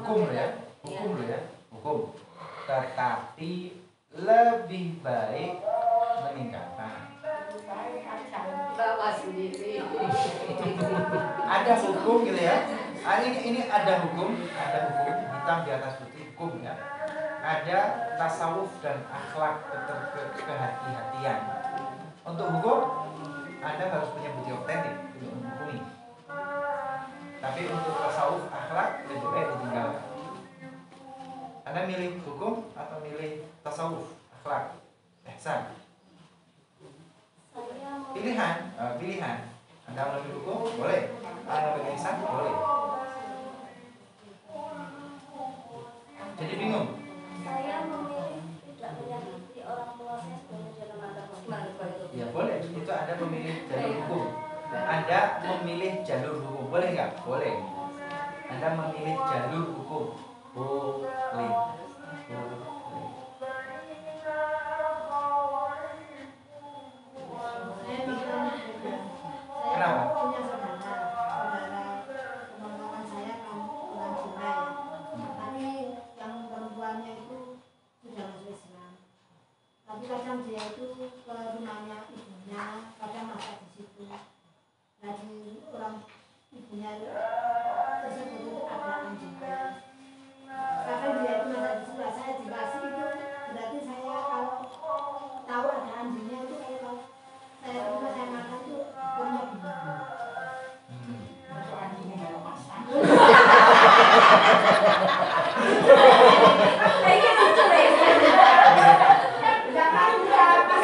Hukum loh ya, hukum loh ya, hukum. Tetapi lebih baik meningkatkan. Bawa sendiri. Ada hukum gitu ya. Ini ada hukum hitam di atas putih hukum ya. Ada tasawuf dan akhlak kehati-hatian. Untuk hukum, Anda harus punya bukti otentik untuk menghukumi. Tapi untuk tasawuf akhlak lebih baik ditinggalkan. Anda milih hukum atau milih tasawuf akhlak ihsan? Pilihan. Anda memilih hukum boleh, Anda memilih ihsan boleh. Jadi bingung. saya memilih tidak menyakiti orang tua saya sebelum dia memandang gimana itu? Ya boleh, itu Anda memilih jalur hukum. Anda memilih jalur hukum, boleh nggak? Boleh. Anda memilih jalur hukum, boleh. Kenapa? Punya saudara teman-teman saya kan orang Cina ya. Tapi yang perempuannya itu sudah masuk Islam. Tapi kadang dia itu ke rumahnya ibunya, kadang masak di situ. Nah di orang ibunya tersebut itu ada anjingnya. Kadang dia itu masak di situ, saya dikasih itu berarti saya kalau tahu ada anjingnya itu kalau saya rumah saya makan itu punya bingung.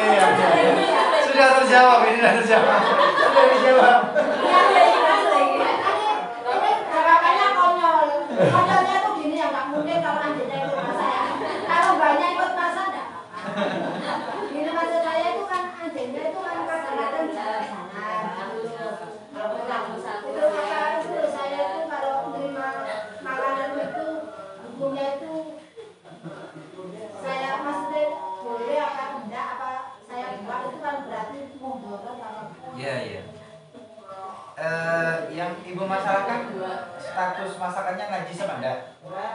Iya. Sudah terjawab, ini sudah terjawab. Sudah dijawab. Harapannya konyol. Konyolnya tuh gini ya, nggak mungkin kalau anjingnya ikut masak ya. Kalau banyak ikut masak enggak apa-apa. Gini maksud saya itu kan anjingnya itu kan kadang-kadang di sana. Itu maka itu saya itu kalau menerima makanan itu hukumnya itu saya maksudnya boleh apa enggak apa saya buat itu kan berarti mudarat kalau Iya. Yang ibu masalahkan status masakannya najis apa enggak?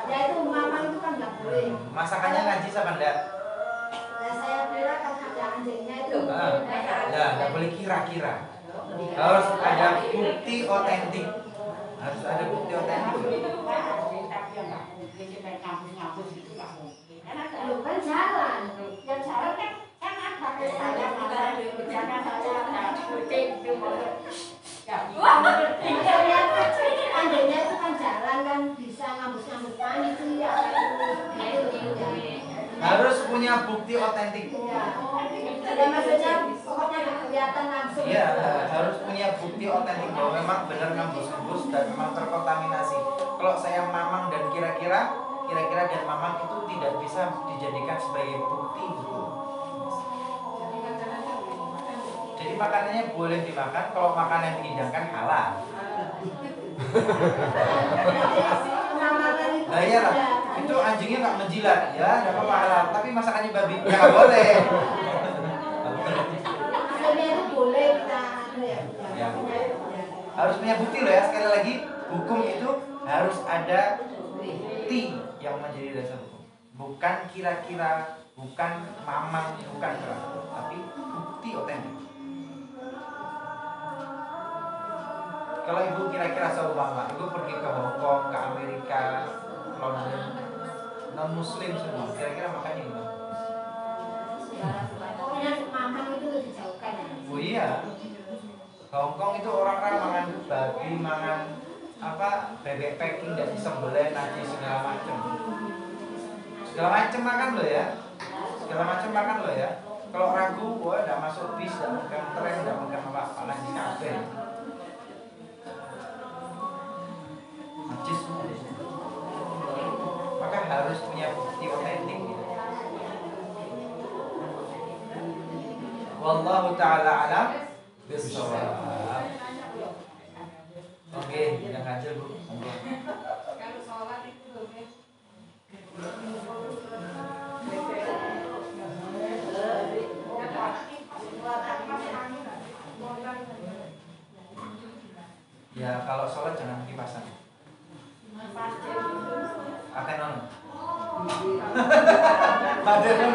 ya itu mama itu kan nggak boleh. Masakannya najis apa enggak? Ya Ya saya kira kan ada anjingnya itu. Ya, nggak boleh kira-kira. Harus ada bukti otentik. Harus ada bukti otentik. Loh, kan jalan. Yang jalan kan ada saya ada bencana saya ada kucing itu mau. Wah, ternyata anjingnya itu kan jalan kan bisa ngambus-ngambus panik sih ya. Harus punya bukti otentik. Iya. Jadi maksudnya pokoknya nggak kelihatan langsung. Iya, harus punya bukti otentik bahwa memang benar ngembus-ngembus dan memang terkontaminasi. Kalau saya mamang dan kira-kira dan mamang itu tidak bisa dijadikan sebagai bukti gitu. Jadi makanannya boleh dimakan kalau makanan yang dihidangkan halal. Nah iya lah, itu anjingnya nggak menjilat, ya nggak apa-apa halal. Tapi masakannya babi ya nggak boleh. Maksudnya itu boleh kita Ya. Harus punya bukti loh ya. Sekali lagi, hukum itu harus ada bukti yang menjadi dasar hukum. Bukan kira-kira, bukan mamang, bukan keras, tapi bukti otentik. Kalau ibu kira-kira seumpama ibu pergi ke Hong Kong, ke Amerika, London, non Muslim semua, kira-kira makannya gimana? pokoknya mamang itu dijauhkan ya. Oh iya, Hong Kong itu orang-orang mangan babi, mangan apa bebek packing dan disembelih nanti segala macam makan lo ya, makan lo ya. Kalau ragu, wah udah masuk bis, udah megang tren, udah megang apa lagi kafe. Najis semua. Maka harus punya bukti otentik. Wallahu ta'ala alam bisawab. Oke, yang ngajar Bu. Kalau sholat itu Ya kalau sholat jangan kipasan. Atenon. Atenon.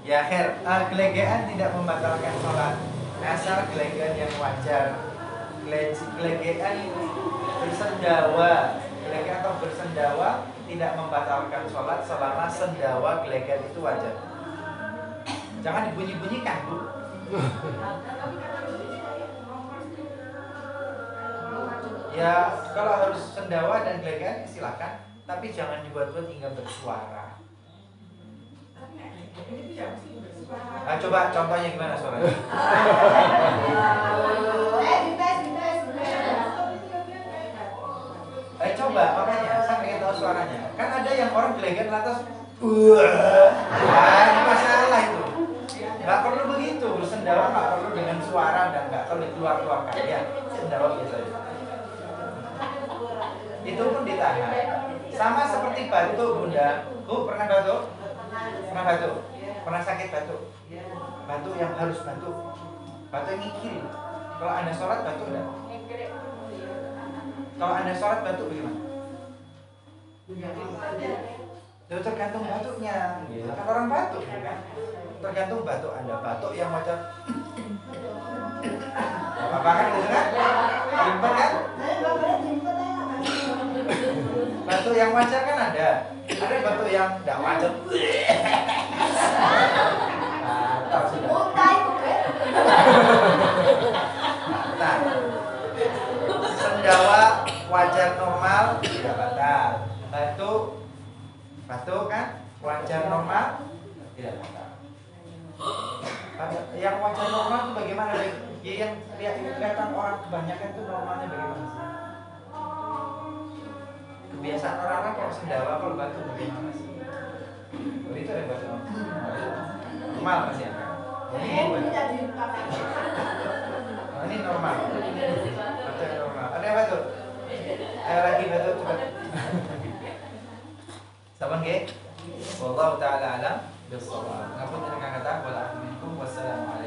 Ya khair, gelegean tidak membatalkan sholat asal gelegean yang wajar. Gelegean bersendawa, gelegean atau bersendawa tidak membatalkan sholat selama sendawa gelegean itu wajar. Jangan dibunyi-bunyikan Bu. Ya kalau harus sendawa dan gelegean silakan, tapi jangan dibuat-buat hingga bersuara. Nah, coba contohnya gimana suaranya? Coba makanya saya pengen tahu suaranya. Kan ada yang orang gelegean lantas ini masalah itu. Nggak perlu begitu, sendawa nggak perlu dengan suara dan nggak perlu keluar-keluarkan ya, sendawa biasa aja. Itu pun ditahan. Sama seperti batuk Bunda. Bu pernah batuk? Pernah batuk? Pernah sakit batuk? Batuk yang harus batuk. Batuk yang ngikir. Kalau Anda sholat batuk enggak? Kalau Anda sholat batuk bagaimana? Itu tergantung batuknya. Kan orang batuk kan? Tergantung batuk Anda. Batuk yang macam apa kan gitu kan? Limpet kan? Batuk yang wajar kan ada batuk yang tidak wajar. Nah, sendawa wajar normal tidak batal. Batuk kan wajar normal tidak batal. Yang wajar normal itu bagaimana? Yang kelihatan orang kebanyakan itu normalnya bagaimana sih? Kebiasaan orang-orang kalau sendawa kalau batuk bagaimana sih? Oh, itu ada batuk normal masih ada. Ini normal. Batuk yang normal. Ada yang batuk? Ayo lagi batuk cepat. Sabar nggih? Wallahu taala alam bisawab. Ngapunten kang kata wala minkum wassalamu